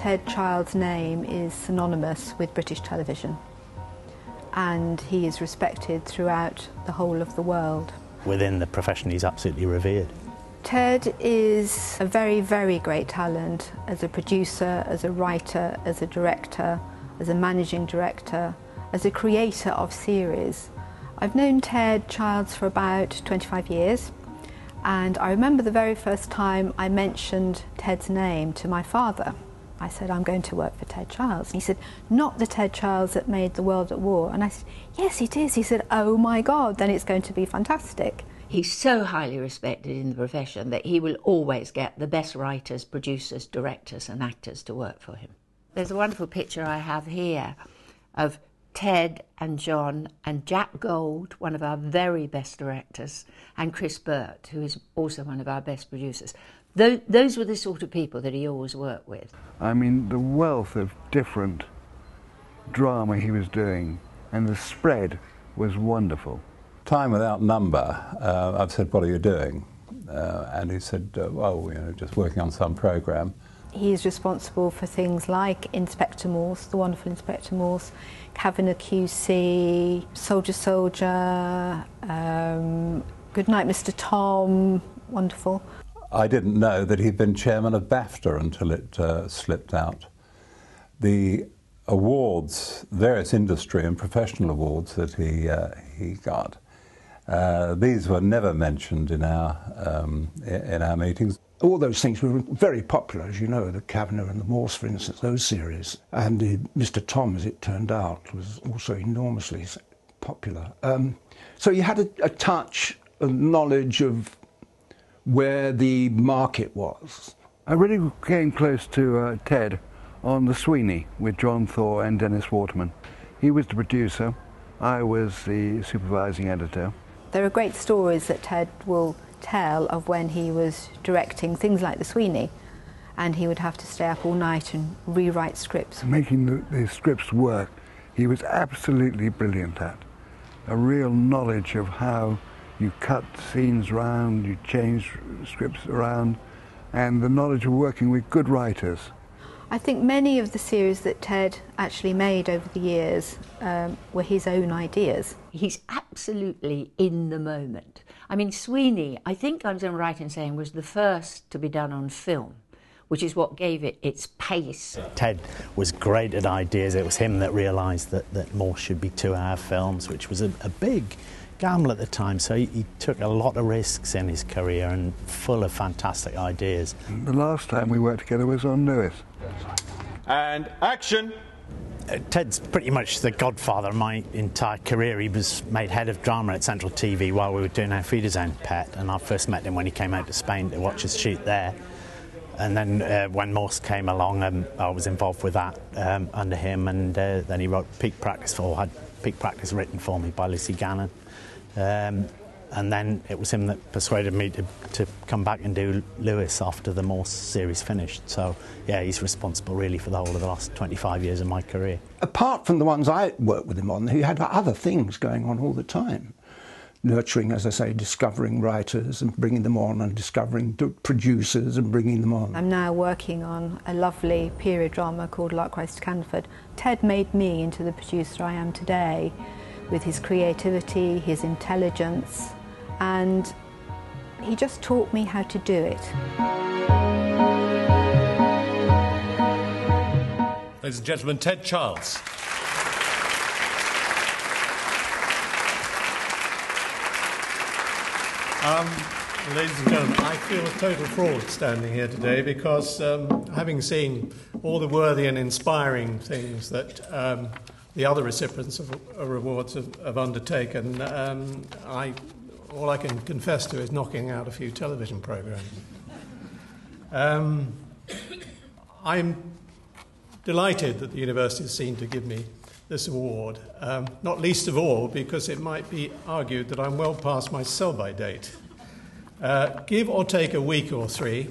Ted Child's name is synonymous with British television, and he is respected throughout the whole of the world. Within the profession, he's absolutely revered. Ted is a very, very great talent as a producer, as a writer, as a director, as a managing director, as a creator of series. I've known Ted Childs for about 25 years, and I remember the very first time I mentioned Ted's name to my father. I said, I'm going to work for Ted Childs. And he said, not the Ted Childs that made The World at War. And I said, yes, it is. He said, oh my God, then it's going to be fantastic. He's so highly respected in the profession that he will always get the best writers, producers, directors and actors to work for him. There's a wonderful picture I have here of Ted and John and Jack Gold, one of our very best directors, and Chris Burt, who is also one of our best producers. Those were the sort of people that he always worked with. I mean, the wealth of different drama he was doing, and the spread was wonderful. Time without number, I've said, what are you doing? And he said, well, you know, just working on some programme. He's responsible for things like Inspector Morse, the wonderful Inspector Morse, Cavanagh QC, Soldier Soldier, Goodnight Mr. Tom, wonderful. I didn't know that he'd been chairman of BAFTA until it slipped out. The awards, various industry and professional awards that he got, these were never mentioned in our meetings. All those things were very popular, as you know, the Cavanagh and the Morse, for instance, those series. And Mr. Tom, as it turned out, was also enormously popular. So you had a touch, a knowledge of where the market was. I really came close to Ted on The Sweeney with John Thaw and Dennis Waterman. He was the producer, I was the supervising editor. There are great stories that Ted will tell of when he was directing things like The Sweeney, and he would have to stay up all night and rewrite scripts. Making the scripts work, he was absolutely brilliant at. A real knowledge of how you cut scenes around, you change scripts around, and the knowledge of working with good writers. I think many of the series that Ted actually made over the years were his own ideas. He's absolutely in the moment. I mean, Sweeney, I think I'm right in saying, was the first to be done on film, which is what gave it its pace. Ted was great at ideas. It was him that realised that more should be 2-hour films, which was a big gamble at the time, so he took a lot of risks in his career and full of fantastic ideas. The last time we worked together was on Lewis. And action! Ted's pretty much the godfather of my entire career. He was made head of drama at Central TV while we were doing Our Feeder's Own Pet, and I first met him when he came out to Spain to watch us shoot there. And then when Morse came along, I was involved with that under him, and then he wrote Peak Practice had Peak Practice written for me by Lucy Gannon. And then it was him that persuaded me to come back and do Lewis after the Morse series finished. So, yeah, he's responsible really for the whole of the last 25 years of my career. Apart from the ones I worked with him on, he had other things going on all the time. Nurturing, as I say, discovering writers and bringing them on, and discovering producers and bringing them on. I'm now working on a lovely period drama called Lark Rise to Canford. Ted made me into the producer I am today with his creativity, his intelligence, and he just taught me how to do it. Ladies and gentlemen, Ted Childs. Ladies and gentlemen, I feel a total fraud standing here today because having seen all the worthy and inspiring things that the other recipients of awards have undertaken, all I can confess to is knocking out a few television programmes. I'm delighted that the university is seen to give me this award, not least of all because it might be argued that I'm well past my sell-by date. Give or take a week or three,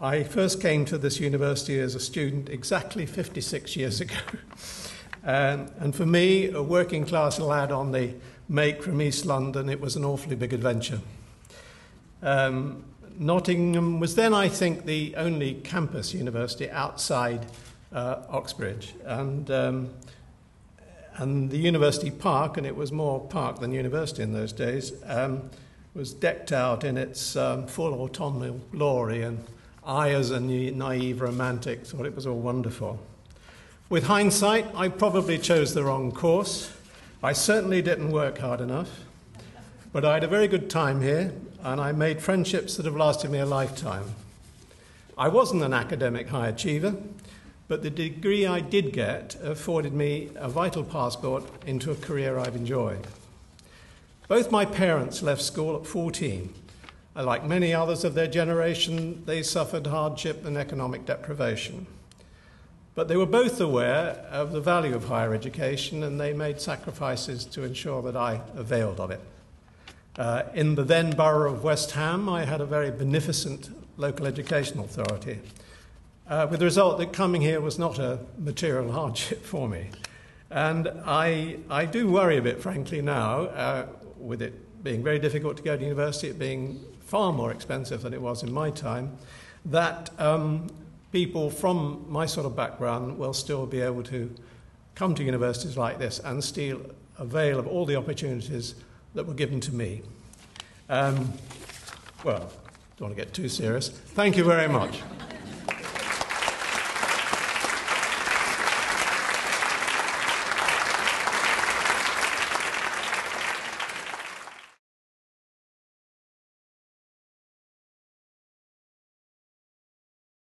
I first came to this university as a student exactly 56 years ago. And for me, a working class lad on the make from East London, it was an awfully big adventure. Nottingham was then, I think, the only campus university outside Oxbridge, and the university park, and it was more park than university in those days, was decked out in its full autumnal glory, and I, as a naive romantic, thought it was all wonderful. With hindsight, I probably chose the wrong course. I certainly didn't work hard enough, but I had a very good time here, and I made friendships that have lasted me a lifetime. I wasn't an academic high achiever, but the degree I did get afforded me a vital passport into a career I've enjoyed. Both my parents left school at 14. Like many others of their generation, they suffered hardship and economic deprivation. But they were both aware of the value of higher education, and they made sacrifices to ensure that I availed of it. In the then borough of West Ham, I had a very beneficent local education authority, with the result that coming here was not a material hardship for me. And I do worry a bit, frankly, now, with it being very difficult to go to university, it being far more expensive than it was in my time, that people from my sort of background will still be able to come to universities like this and still avail of all the opportunities that were given to me. Well, don't want to get too serious. Thank you very much.